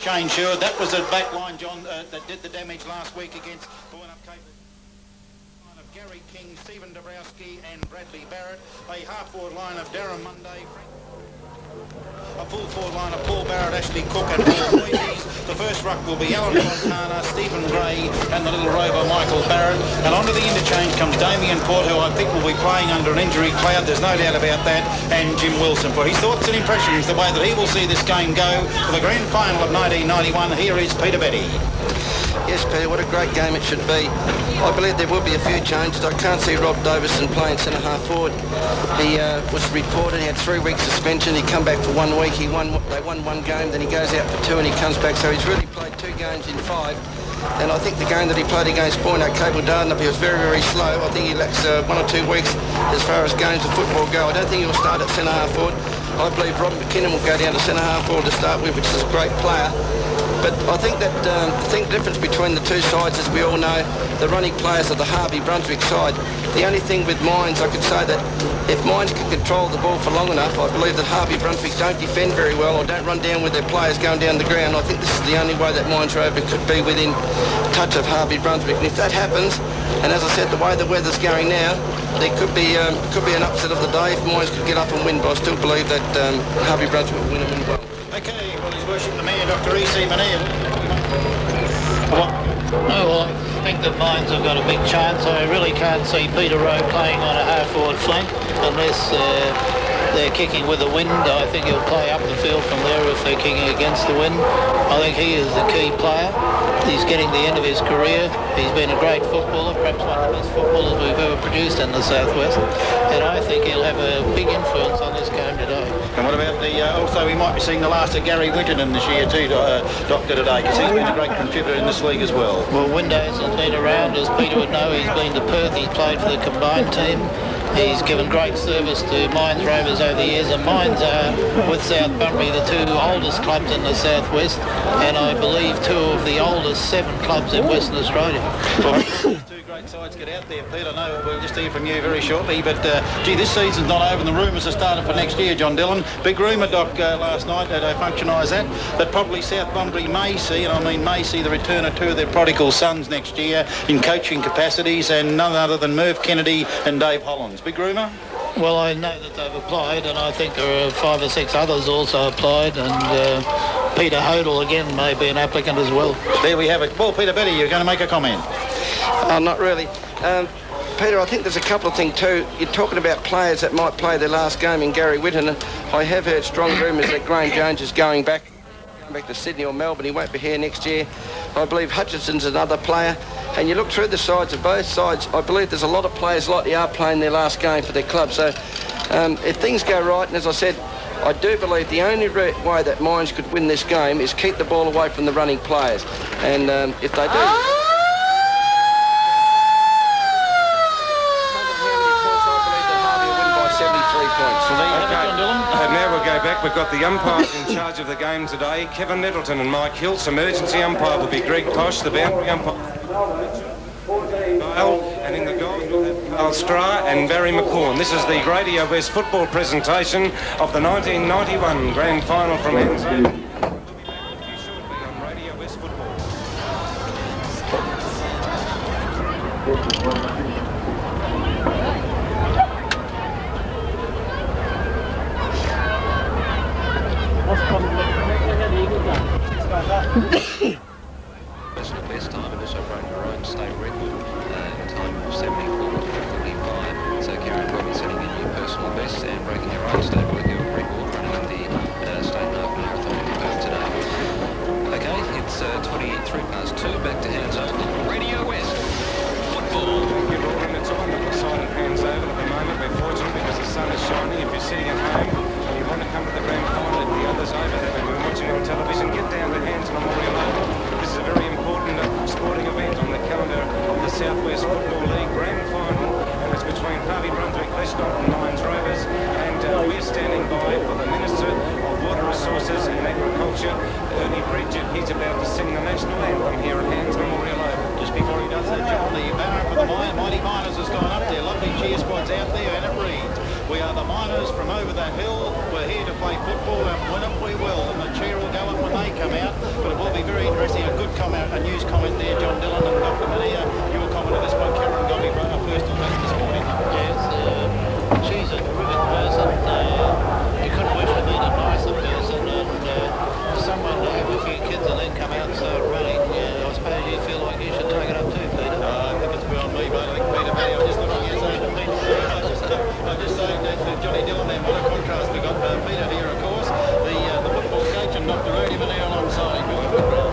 Change, sure. That was the back line, John, that did the damage last week against Bourne Up Cape. Of Gary King, Stephen Dabrowski and Bradley Barrett. A half-forward line of Darren Munday. A full forward line of Paul Barrett, Ashley Cook and Paul Moises. The first ruck will be Alan Fontana, Stephen Gray and the little rover Michael Barrett. And onto the interchange comes Damien Port, who I think will be playing under an injury cloud, there's no doubt about that, and Jim Wilson. For his thoughts and impressions, the way that he will see this game go for the grand final of 1991, here is Peter Betty. Yes, Peter, what a great game it should be. I believe there will be a few changes. I can't see Rob Davison playing centre-half forward. He was reported he had 3 weeks suspension. He come back for 1 week. They won one game, then he goes out for 2 and he comes back. So he's really played 2 games in 5. And I think the game that he played against Bourne Up Cape, he was very, very slow. I think he lacks 1 or 2 weeks as far as games of football go. I don't think he'll start at centre-half forward. I believe Rob McKinnon will go down to centre-half forward to start with, which is a great player. But I think that the difference between the two sides, as we all know, the running players are the Harvey Brunswick side. The only thing with Mines, I could say that if Mines can control the ball for long enough, I believe that Harvey Brunswick don't defend very well or don't run down with their players going down the ground. I think this is the only way that Mines Rover could be within touch of Harvey Brunswick. And if that happens, and as I said, the way the weather's going now, there could be an upset of the day if Mines could get up and win, but I still believe that Harvey Brunswick will win and win well. Okay, well, His Worship the Mayor, Dr. E.C. Manea. Well, I think the Mines have got a big chance. I really can't see Peter Rowe playing on a half-forward flank unless they're kicking with the wind. I think he'll play up the field from there if they're kicking against the wind. I think he is the key player. He's getting the end of his career. He's been a great footballer, perhaps one of the best footballers we've ever produced in the Southwest. And I think he'll have a big influence on this game today. And what about also we might be seeing the last of Gary Winterton this year too, Doctor, today, because he's been a great contributor in this league as well. Well, Windays has been around, as Peter would know. He's been to Perth, he's played for the combined team. He's given great service to Mines Rovers over the years, and Mines are, with South Bunbury, the 2 oldest clubs in the Southwest, and I believe 2 of the oldest 7 clubs in Western Australia. Well, 2 great sides get out there, Pete. I know we'll just hear from you very shortly, but gee, this season's not over and the rumours are starting for next year, John Dillon. Big rumour, Doc, last night that I functionised that probably South Bunbury may see, the return of 2 of their prodigal sons next year in coaching capacities, and none other than Merv Kennedy and Dave Hollands. Big rumour? Well, I know that they've applied, and I think there are 5 or 6 others also applied, and Peter Hodel again may be an applicant as well. There we have it. Well, Peter Betty, you're going to make a comment? Not really. Peter, I think there's a couple of things too. You're talking about players that might play their last game in Gary Winterton. I have heard strong rumours that Graham Jones is going back to Sydney or Melbourne. He won't be here next year. I believe Hutchinson's another player. And you look through the sides of both sides, I believe there's a lot of players like they are playing their last game for their club. So if things go right, and as I said, I do believe the only way that Mines could win this game is keep the ball away from the running players. And if they do... And now we'll go back. We've got the umpires in charge of the game today, Kevin Nettleton and Mike Hiltz. Emergency umpire will be Greg Posh. The boundary umpire, and in the goals we'll have Carl Strah and Barry McCorn. This is the Radio West football presentation of the 1991 Grand Final from Anzac. We'll be back with you shortly on Radio West Football. Personal best time and also broke her own state record, a time of 74.45. So Karen Robbins setting a new personal best and breaking her own state record running at the State Half Marathon in Perth today. Okay, it's 2. Back to hands over. Radio West football. Thank you, Lauren. It's on the side of hands over at the moment. We're fortunate because the sun is shining. If you're sitting at home and you want to come to the grand final, if the others over there that we're watching on television, get down to Hands Memorial Oval. This is a very important sporting event on the calendar of the Southwest Football League Grand Final, and it's between Harvey Brunswick, Leston and Mines Rovers, and we're standing by for the Minister of Water Resources and Agriculture, Ernie Bridget. He's about to sing the national anthem here at Hands Memorial Oval. Just before he does that, John, the banner for the Mighty Miners has gone up there. Lovely cheer squads out there, and it reads, "We are the Miners from over that hill. We're here to play football and win it we will." And the cheer will go up when they come out. But it comment there, John Dillon and Dr. Mania. Your comment on this one, Karen Gobby, first on base this morning. Yes, she's a terrific person. You couldn't wish to meet a nicer person, and someone to have a few kids and then come out and start running. I suppose you feel like you should take it up too, Peter. I think it's beyond me, but I think Peter May, I'm just looking at I'm just saying that Johnny Dillon there, what a contrast we got. Peter here, of course, the football coach, and Dr. Rudy Manea alongside him.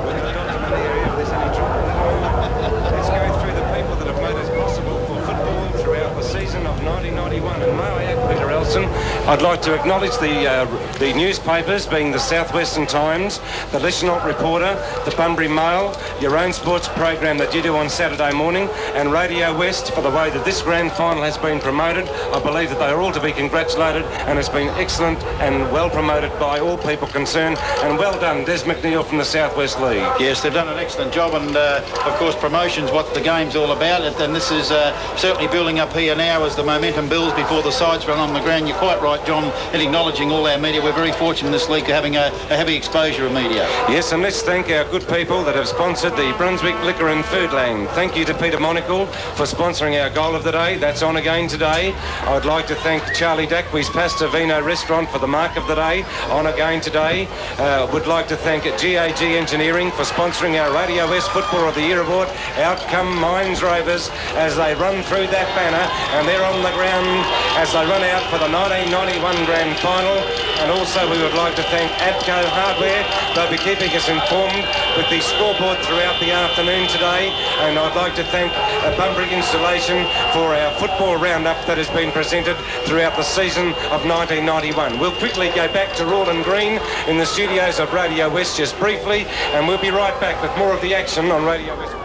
When they got to the area, if there's any trouble in the moment, let's go through the people that have made it possible for football throughout the season of 1991. And may I add, Peter Elson, I'd like to acknowledge the newspapers, being the Southwestern Times, the Listener Reporter, the Bunbury Mail, your own sports program that you do on Saturday morning, and Radio West for the way that this grand final has been promoted. I believe that they are all to be congratulated, and it's been excellent and well promoted by all people concerned. And well done, Des McNeil from the Southwest League. Yes, they've done an excellent job, and of course promotion's what the game's all about, and this is certainly building up here now as the momentum builds before the sides run on the ground. You're quite right, John, in acknowledging all our media. We're very fortunate in this league having a heavy exposure of media. Yes, and let's thank our good people that have sponsored the Brunswick Liquor and Food Lane. Thank you to Peter Monacle for sponsoring our goal of the day. That's on again today. I'd like to thank Charlie Dacquey's Pasta Vino Restaurant for the mark of the day. On again today. Would like to thank GAG Engineering for sponsoring our Radio West Footballer of the Year award. Out come Mines Rovers as they run through that banner, and they're on the ground as they run out for the 1991 Grand Final. And also we would like to thank Adco Hardware. They'll be keeping us informed with the scoreboard throughout the afternoon today. And I'd like to thank Bunbury Installation for our football roundup that has been presented throughout the season of 1991. We'll quickly go back to Rawdon Green in the studios of Radio West just briefly, and we'll be right back with more of the action on Radio West.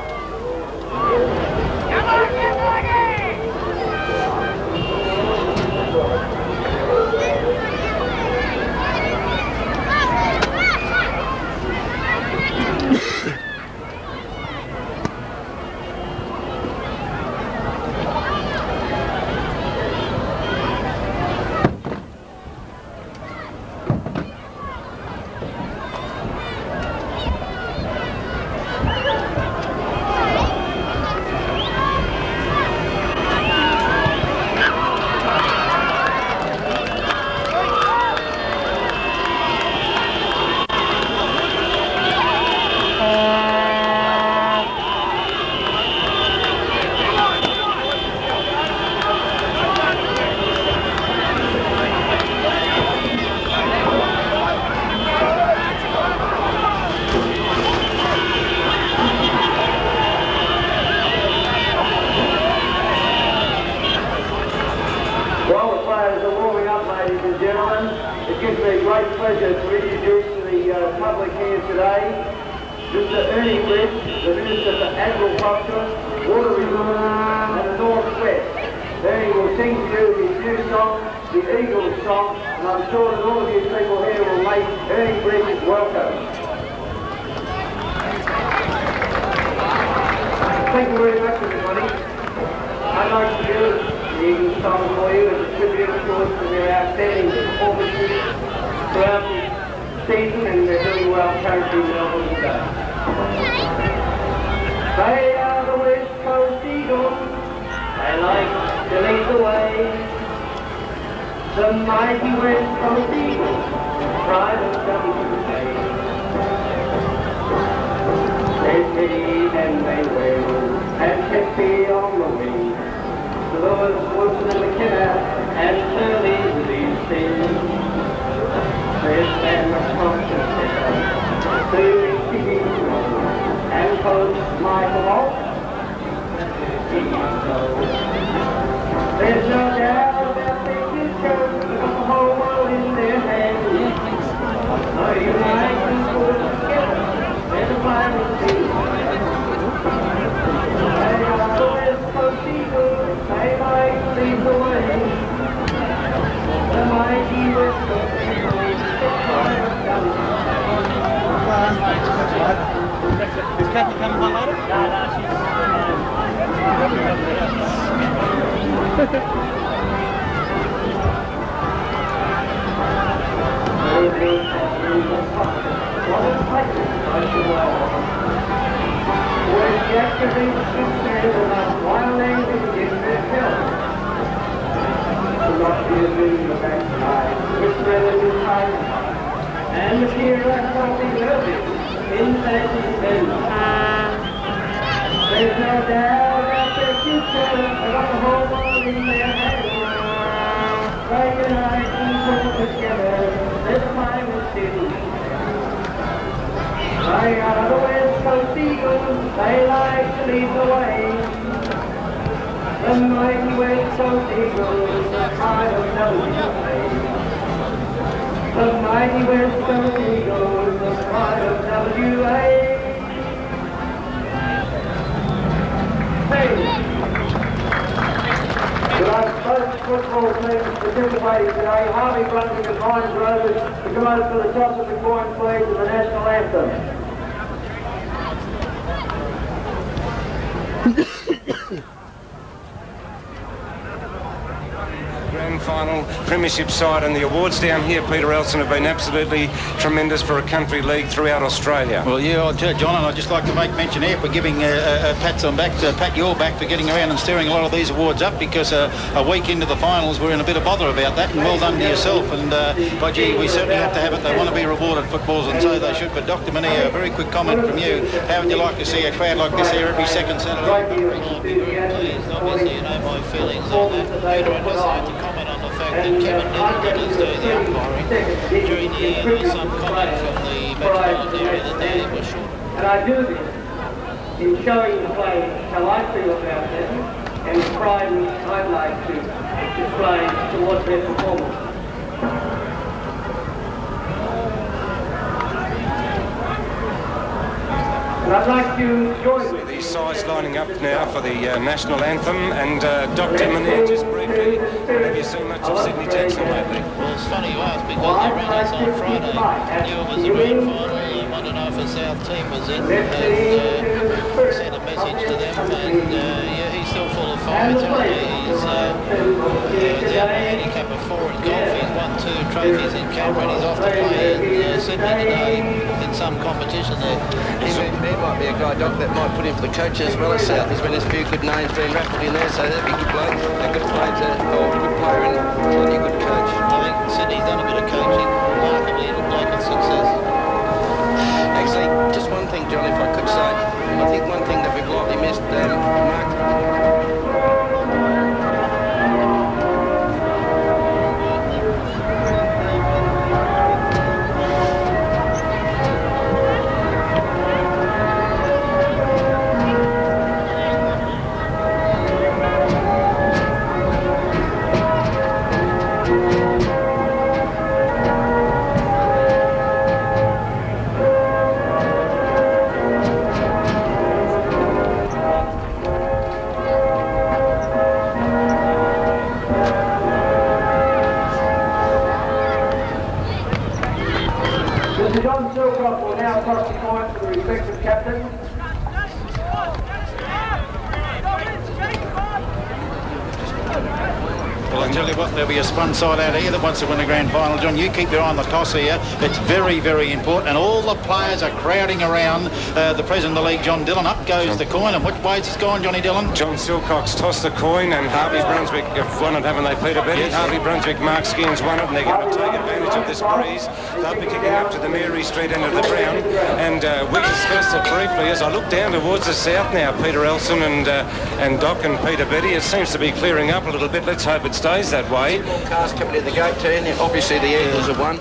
Thank you very much, everybody. I'd like to do the Eagles song for you as a tribute, of course, to their outstanding performances throughout the season, and they're doing well currently in Melbourne today. They are the West Coast Eagles. They like to lead the way. The mighty West Coast Eagles, pride of WA. They feed and they wail and happy on the wing. To those Woodson and McKenna and Shirley these things. They stand the conscious to Stevie and Coach Michael Alt. There's no doubt about things go, the whole world in their hands. No united put together. And the Pirates team. They are the West Coast Eagles. They might lead the way. The mighty West time. And the cheerer something early in Sandy's bend. There's no doubt that their future has got the whole world in their hands. They unite and pull together, this time is still. They are the West Coast Eagles, they like to lead the way. The mighty West Coast Eagles, the pride of WA. The mighty West Coast Eagles, the pride of WA. Hey! Tonight, both football teams participating today, Harvey, Brunswick and Rovers, to come over to the top of the coin, please, of the national anthem. Grand final premiership side, and the awards down here, Peter Elson, have been absolutely tremendous for a country league throughout Australia. Well, yeah, John, and I'd just like to make mention here for giving pats on back to pat your back for getting around and steering a lot of these awards up, because a week into the finals we're in a bit of bother about that, and well done to yourself. And by gee, we certainly have to have it. They want to be rewarded, footballs, and so they should. But Dr. Mania, a very quick comment from you. How would you like to see a crowd like this here every second Saturday? I'd be very pleased. Obviously, you know my feelings on that. Peter, I'd just like to comment on the fact that Kevin Middleton is doing the umpiring. During the year, there was some comment from the metropolitan area that they were short. And I do this in showing the players how I feel about them and the pride which I'd like to display towards their performance. And I'd like to join with These sides lining up now for the national anthem, and Dr. Mania, just briefly, have you seen much of Sydney Jackson lately? Well, it's funny you ask, because they ran us on Friday. Knew it was the grand final. Wanted to know if the South team was in, and sent a message to them, and yeah, he's still full of fire. He's down the handicap of 4 in golf. He's won 2 trophies in Canberra, and he's off to play in Sydney today in some competition there. There might be a guy, Doc, that might put him for the coach as well as South. There's been a few good names being raffled in there, so that'd be a good bloke, a good player, a good player and plenty good coach. I think Sydney's done a bit of coaching, remarkably it'll make it success. Actually, just one thing, John, if I could say, I think one thing that we've lightly missed, Mark. Will now toss the coin for the respective captains. Well, I tell you what, there'll be a spun side out here that wants to win the grand final. John, you keep your eye on the toss here. It's very, very important. And all the players are crowding around the president of the league, John Dillon. Up goes the coin. And which way's it's gone, Johnny Dillon? John Silcox tossed the coin, and Harvey Brunswick have won it, haven't they, Peter Betty? Yes. Harvey Brunswick, Mark Skins won it, and they're going to take advantage of this breeze. They'll be kicking up to the Mary Street end of the ground, and we discussed it briefly as I look down towards the south now, Peter Elson and Doc and Peter Betty. It seems to be clearing up a little bit. Let's hope it stays that way. Cars coming to the gate turn. Obviously the Eagles have won.